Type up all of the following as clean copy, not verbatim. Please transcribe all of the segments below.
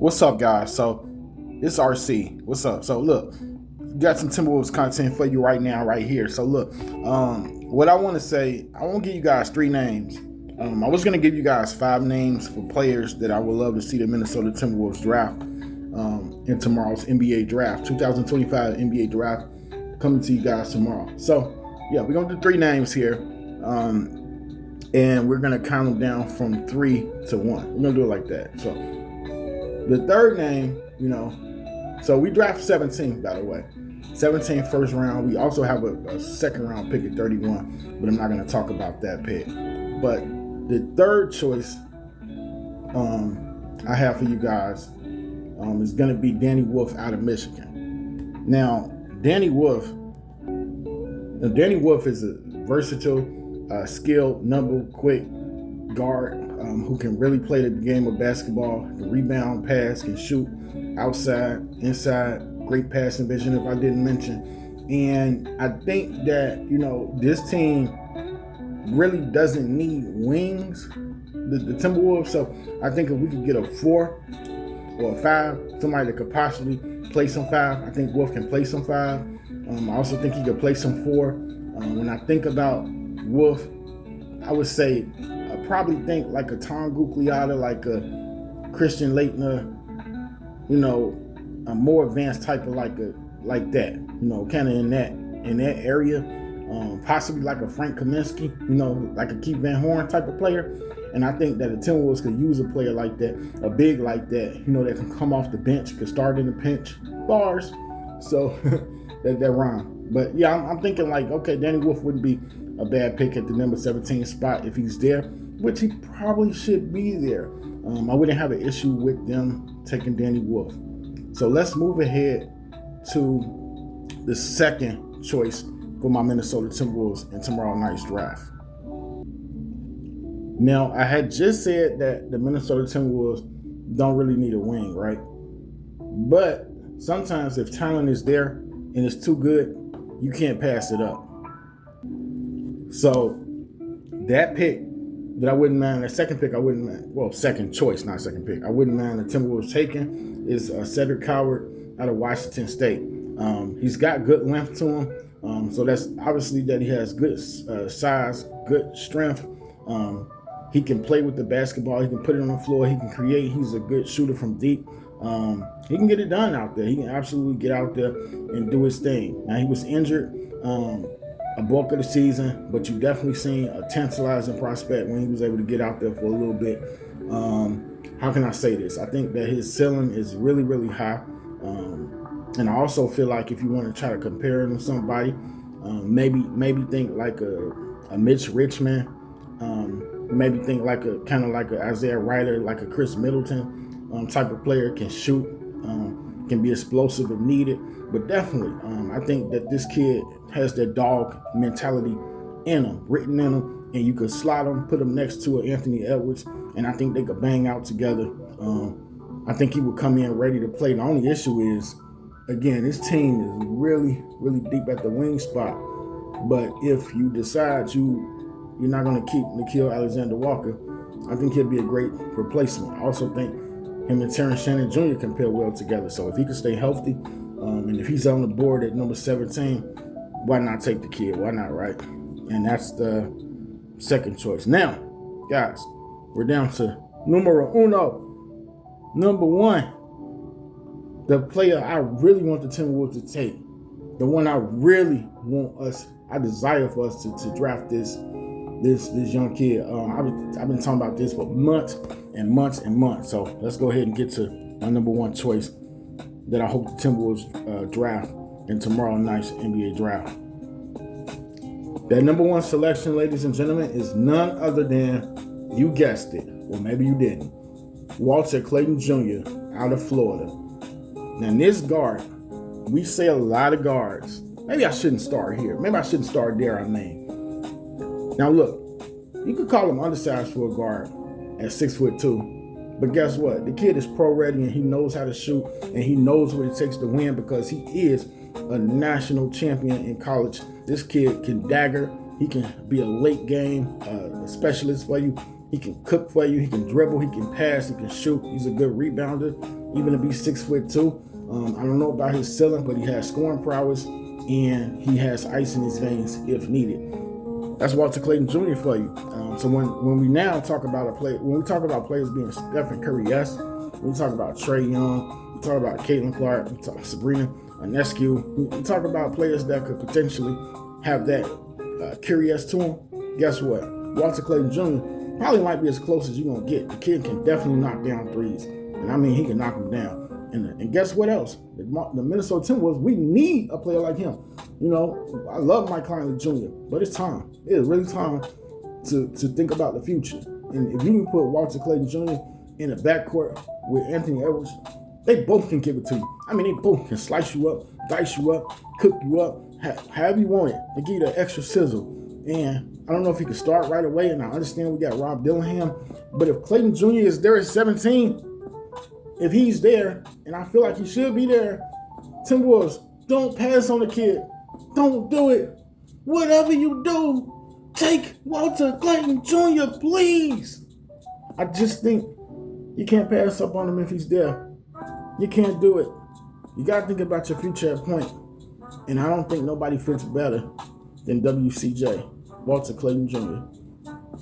What's up, guys? So it's RC. What's up? So look, got some Timberwolves content for you right now, right here. So look, what I want to say, I want to give you guys 3 names. I was going to give you guys 5 names for players that I would love to see the Minnesota Timberwolves draft in tomorrow's NBA draft, 2025 NBA draft, coming to you guys tomorrow. So yeah, we're going to do 3 names here. And we're going to count them down from 3 to 1. We're going to do it like that. So the third name, so we draft 17, by the way. 17 first round. We also have a second round pick at 31, but I'm not going to talk about that pick. But the third choice I have for you guys is going to be Danny Wolf out of Michigan. Now, Danny Wolf is a versatile, skilled, nimble, quick guard who can really play the game of basketball, can rebound, pass, can shoot outside, inside, great passing vision if I didn't mention. And I think that, this team really doesn't need wings, the Timberwolves. So I think if we could get a 4 or a 5, somebody that could possibly play some 5, I think Wolf can play some 5. I also think he could play some 4. When I think about Wolf, I would say I probably think like a Tom Gugliotta, like a Christian Laettner, a more advanced type of like that, kind of in that area. Possibly like a Frank Kaminsky, like a Keith Van Horn type of player. And I think that the Timberwolves could use a player like that, a big like that, that can come off the bench, could start in the pinch, bars. So that rhyme. But yeah, I'm thinking like, okay, Danny Wolf wouldn't be a bad pick at the number 17 spot if he's there, which he probably should be there. I wouldn't have an issue with them taking Danny Wolf. So let's move ahead to the second choice for my Minnesota Timberwolves in tomorrow night's draft. Now, I had just said that the Minnesota Timberwolves don't really need a wing, right? But sometimes if talent is there and it's too good, you can't pass it up. So that pick that I wouldn't mind, the second pick I wouldn't mind, well, second choice, not second pick, I wouldn't mind the Timberwolves taking is Cedric Coward out of Washington State. He's got good length to him. So that's obviously that he has good size, good strength. He can play with the basketball. He can put it on the floor. He can create. He's a good shooter from deep. He can get it done out there. He can absolutely get out there and do his thing. Now, he was injured a bulk of the season, but you definitely seen a tantalizing prospect when he was able to get out there for a little bit. How can I say this? I think that his ceiling is really, really high. And I also feel like if you want to try to compare him to somebody, maybe think like a Mitch Richmond, maybe think like a kind of like a Isaiah Ryder, like a Chris Middleton type of player, can shoot, can be explosive if needed. But definitely, I think that this kid has that dog mentality in him, written in him, and you could slot him, put him next to Anthony Edwards, and I think they could bang out together. I think he would come in ready to play. The only issue is, again, this team is really, really deep at the wing spot. But if you decide you're not going to keep Nickeil Alexander-Walker, I think he'll be a great replacement. I also think him and Terrence Shannon Jr. can pair well together. So if he can stay healthy, and if he's on the board at number 17, why not take the kid? Why not, right? And that's the second choice. Now, guys, we're down to numero uno. Number 1, the player I really want the Timberwolves to take, the one I really I desire for us to draft this young kid. I've been talking about this for months and months and months. So let's go ahead and get to my number 1 choice that I hope the Timberwolves draft in tomorrow night's NBA draft. That number 1 selection, ladies and gentlemen, is none other than, you guessed it, or maybe you didn't, Walter Clayton Jr. out of Florida. Now, this guard, we say a lot of guards. Maybe I shouldn't start here. Maybe I shouldn't start there, I mean. Now, look, you could call him undersized for a guard at 6'2", but guess what? The kid is pro-ready and he knows how to shoot and he knows what it takes to win because he is a national champion in college. This kid can dagger. He can be a late game specialist for you. He can cook for you. He can dribble. He can pass. He can shoot. He's a good rebounder. even to be 6'2". I don't know about his ceiling, but he has scoring prowess and he has ice in his veins if needed. That's Walter Clayton Jr. for you. So when we now talk about when we talk about players being Stephen Curry, yes. When we talk about Trae Young, we talk about Caitlin Clark, we talk about Sabrina Ionescu, we talk about players that could potentially have that curious to him. Guess what? Walter Clayton Jr. probably might be as close as you're gonna get. The kid can definitely knock down threes, and I mean he can knock them down. And guess what else? The Minnesota Timberwolves, we need a player like him. You know, I love Mike Conley Jr., but it's time. It is really time to think about the future. And if you can put Walter Clayton Jr. in the backcourt with Anthony Edwards, they both can give it to you. I mean, they both can slice you up, dice you up, cook you up, however you want it. They give you the extra sizzle. And I don't know if he can start right away, and I understand we got Rob Dillingham, but if Clayton Jr. is there at 17, if he's there, and I feel like he should be there, Timberwolves, don't pass on the kid. Don't do it. Whatever you do, take Walter Clayton Jr., please. I just think you can't pass up on him if he's there. You can't do it. You got to think about your future at point. And I don't think nobody fits better than WCJ, Walter Clayton Jr.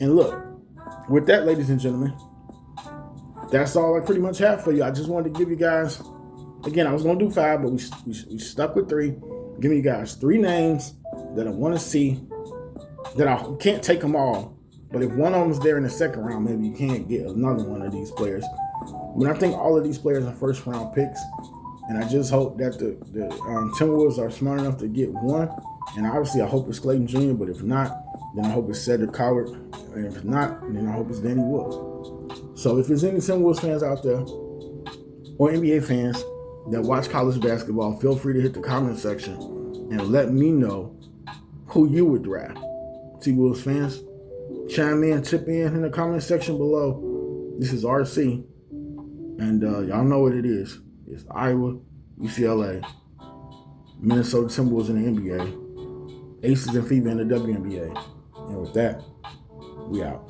And look, with that, ladies and gentlemen, that's all I pretty much have for you. I just wanted to give you guys, again, I was going to do 5, but we stuck with 3. Give you guys 3 names that I want to see, that I can't take them all. But if one of them is there in the second round, maybe you can't get another one of these players. I think all of these players are first round picks. And I just hope that the Timberwolves are smart enough to get one. And obviously I hope it's Clayton Jr., but if not, then I hope it's Cedric Coward. And if not, then I hope it's Danny Wolf. So if there's any Timberwolves fans out there, or NBA fans that watch college basketball, feel free to hit the comment section and let me know who you would draft. Timberwolves fans, chime in, chip in the comment section below. This is RC, and y'all know what it is. It's Iowa, UCLA, Minnesota Timberwolves in the NBA, Aces and FIBA in the WNBA. And with that, we out.